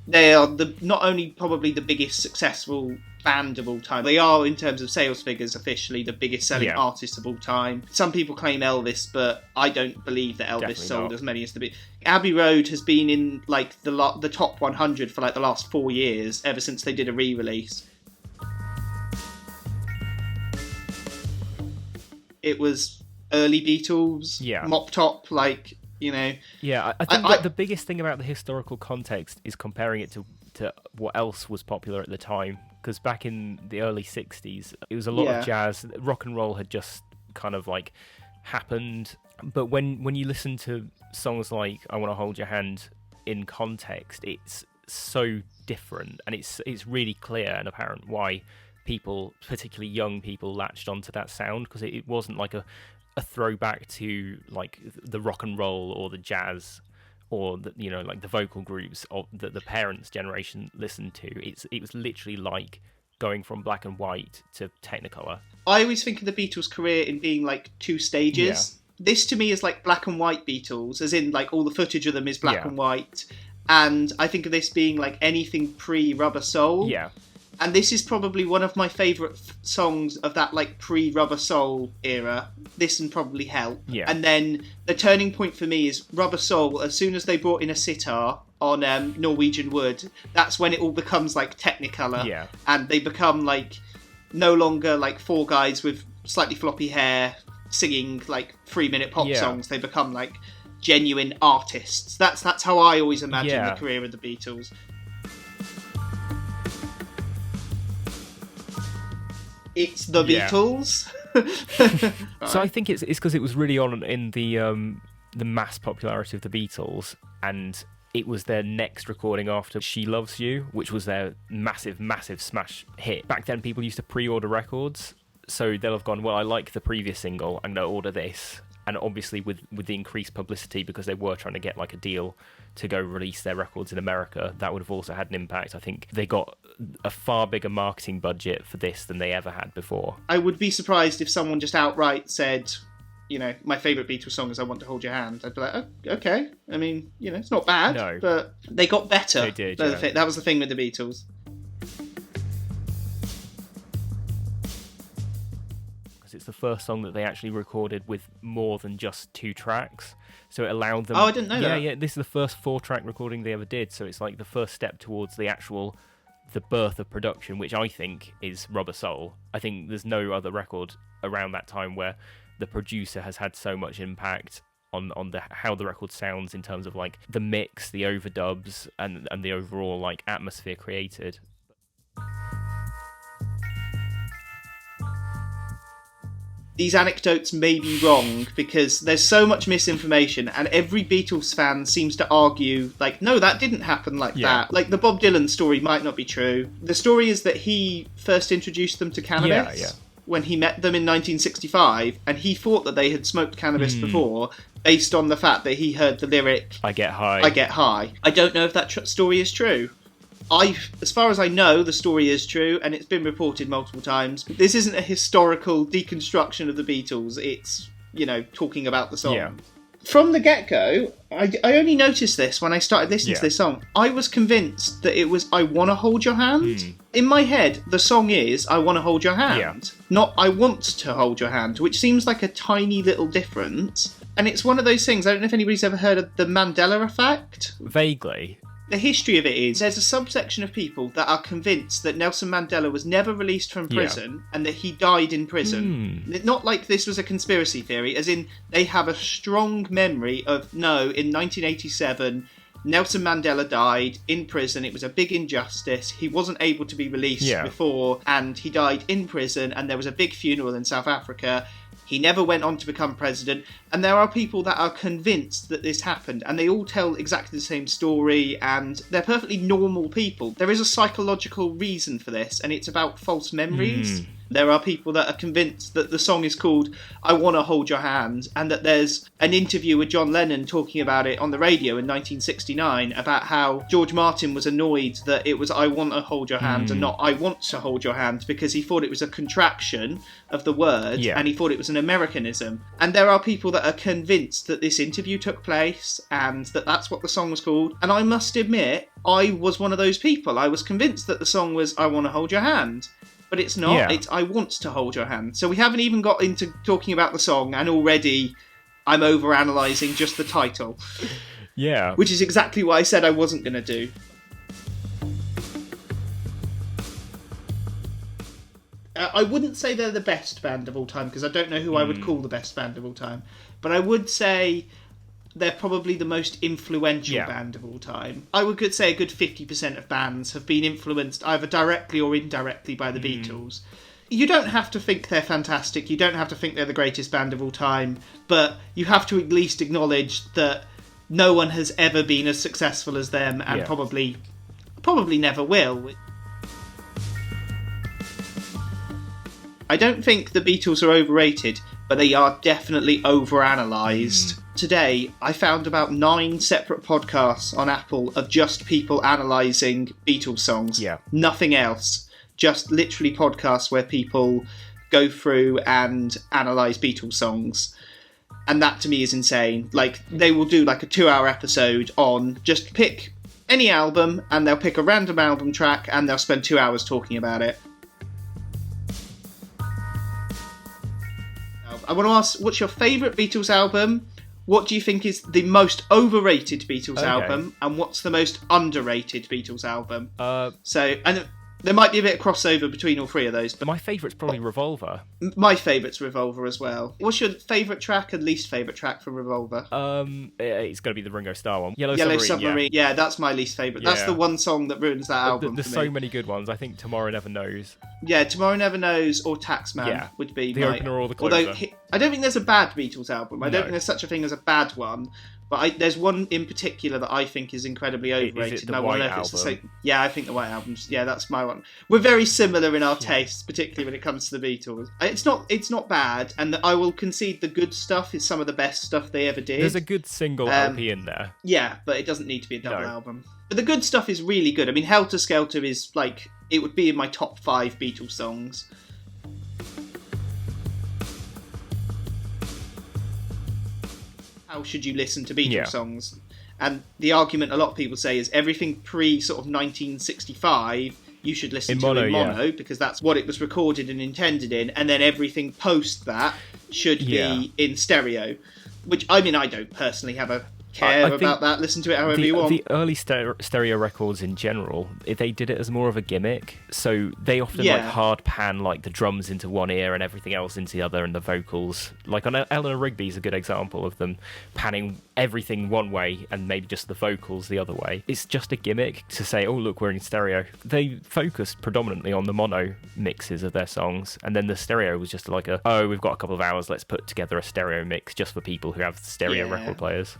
They are not only probably the biggest successful band of all time, they are, in terms of sales figures, officially the biggest selling artist of all time. Some people claim Elvis, but I don't believe that Elvis Definitely sold not. as many as the Beatles. Abbey Road has been in like the top 100 for like the last 4 years, ever since they did a re-release. It was early Beatles, mop top, like, you know. Yeah, I think that the biggest thing about the historical context is comparing it to what else was popular at the time. Because back in the early 60s, it was a lot of jazz. Rock and roll had just kind of like happened. But when you listen to songs like I Want to Hold Your Hand in context, it's so different. And it's really clear and apparent why people, particularly young people, latched onto that sound. Because it wasn't like a throwback to like the rock and roll or the jazz or the, you know, like the vocal groups that the parents' generation listened to. It was literally like going from black and white to Technicolor. I always think of the Beatles' career in being like 2 stages. This to me is like black and white Beatles, as in like all the footage of them is black and white. And I think of this being like anything pre-Rubber Soul. Yeah. And this is probably one of my favourite songs of that like pre-Rubber Soul era. This and probably Help. Yeah. And then the turning point for me is Rubber Soul. As soon as they brought in a sitar on Norwegian Wood, that's when it all becomes like Technicolor. Yeah. And they become like no longer like 4 guys with slightly floppy hair singing like 3-minute pop songs. They become like genuine artists. That's how I always imagine the career of the Beatles. It's the Beatles. So I think it's because it was really on in the mass popularity of the Beatles, and it was their next recording after She Loves You, which was their massive smash hit. Back then, people used to pre-order records, so they'll have gone, well, I like the previous single, I'm going to order this. And obviously with the increased publicity, because they were trying to get like a deal to go release their records in America, that would have also had an impact. I think they got a far bigger marketing budget for this than they ever had before. I would be surprised if someone just outright said, you know, my favourite Beatles song is I Want to Hold Your Hand. I'd be like, oh, okay. I mean, you know, it's not bad, but they got better. They did, That was the thing with the Beatles. It's the first song that they actually recorded with more than just 2 tracks, so it allowed them. Oh, I didn't know that. Yeah, this is the first 4-track recording they ever did, so it's like the first step towards the birth of production, which I think is Rubber Soul. I think there's no other record around that time where the producer has had so much impact on how the record sounds in terms of like the mix, the overdubs, and the overall like atmosphere created. These anecdotes may be wrong because there's so much misinformation, and every Beatles fan seems to argue, like, no, that didn't happen like that. Like, the Bob Dylan story might not be true. The story is that he first introduced them to cannabis when he met them in 1965, and he thought that they had smoked cannabis before, based on the fact that he heard the lyric, I get high. I get high. I don't know if that story is true. As far as I know, the story is true, and it's been reported multiple times. This isn't a historical deconstruction of the Beatles. It's, you know, talking about the song. Yeah. From the get-go, I only noticed this when I started listening to this song. I was convinced that it was I Want to Hold Your Hand. In my head, the song is I Want to Hold Your Hand, not I Want to Hold Your Hand, which seems like a tiny little difference. And it's one of those things, I don't know if anybody's ever heard of the Mandela effect. Vaguely. The history of it is there's a subsection of people that are convinced that Nelson Mandela was never released from prison and that he died in prison. Not like this was a conspiracy theory, as in they have a strong memory of, no, in 1987, Nelson Mandela died in prison. It was a big injustice. He wasn't able to be released before, and he died in prison, and there was a big funeral in South Africa. He never went on to become president, and there are people that are convinced that this happened, and they all tell exactly the same story, and they're perfectly normal people. There is a psychological reason for this, and it's about false memories. There are people that are convinced that the song is called I Want to Hold Your Hand, and that there's an interview with John Lennon talking about it on the radio in 1969 about how George Martin was annoyed that it was I Want to Hold Your Hand and not I Want to Hold Your Hand, because he thought it was a contraction of the word and he thought it was an Americanism. And there are people that are convinced that this interview took place and that that's what the song was called. And I must admit, I was one of those people. I was convinced that the song was I Want to Hold Your Hand. But it's not. Yeah. It's I Want to Hold Your Hand. So we haven't even got into talking about the song, and already I'm over-analysing just the title. Yeah. Which is exactly what I said I wasn't going to do. I wouldn't say they're the best band of all time, because I don't know who I would call the best band of all time. But I would say they're probably the most influential band of all time. I could say a good 50% of bands have been influenced either directly or indirectly by the Beatles. You don't have to think they're fantastic, you don't have to think they're the greatest band of all time, but you have to at least acknowledge that no one has ever been as successful as them, and probably never will. I don't think the Beatles are overrated, but they are definitely overanalyzed. Today, I found about 9 separate podcasts on Apple of just people analysing Beatles songs. Yeah. Nothing else. Just literally podcasts where people go through and analyse Beatles songs. And that to me is insane. Like, they will do like a 2-hour episode on just pick any album, and they'll pick a random album track, and they'll spend 2 hours talking about it. I want to ask, what's your favourite Beatles album? What do you think is the most overrated Beatles album? And what's the most underrated Beatles album? And there might be a bit of crossover between all 3 of those. But my favourite's probably Revolver. My favourite's Revolver as well. What's your favourite track and least favourite track from Revolver? It's got to be the Ringo Starr one. Yellow Submarine. Yeah, that's my least favourite. That's the one song that ruins that album. There's for me. So many good ones. I think Tomorrow Never Knows. Yeah, Tomorrow Never Knows or Taxman would be the opener or the closer. Although I don't think there's a bad Beatles album. I don't think there's such a thing as a bad one. But there's one in particular that I think is incredibly overrated. Is it the White Album? It's the same. Yeah, I think the White Album's. Yeah, that's my one. We're very similar in our tastes, particularly when it comes to the Beatles. It's not bad, and I will concede the good stuff is some of the best stuff they ever did. There's a good single LP in there. Yeah, but it doesn't need to be a double album. But the good stuff is really good. I mean, Helter Skelter is like, it would be in my top 5 Beatles songs. How should you listen to Beatles songs? And the argument a lot of people say is everything pre sort of 1965 you should listen to in mono because that's what it was recorded and intended in, and then everything post that should be in stereo. Which, I mean, I don't personally have a care about that. Listen to it however you want. The early stereo records in general, they did it as more of a gimmick. So they often like hard pan like the drums into one ear and everything else into the other, and the vocals. Like on Eleanor Rigby's a good example of them panning everything one way and maybe just the vocals the other way. It's just a gimmick to say, oh look, we're in stereo. They focused predominantly on the mono mixes of their songs, and then the stereo was just like we've got a couple of hours, let's put together a stereo mix just for people who have stereo record players.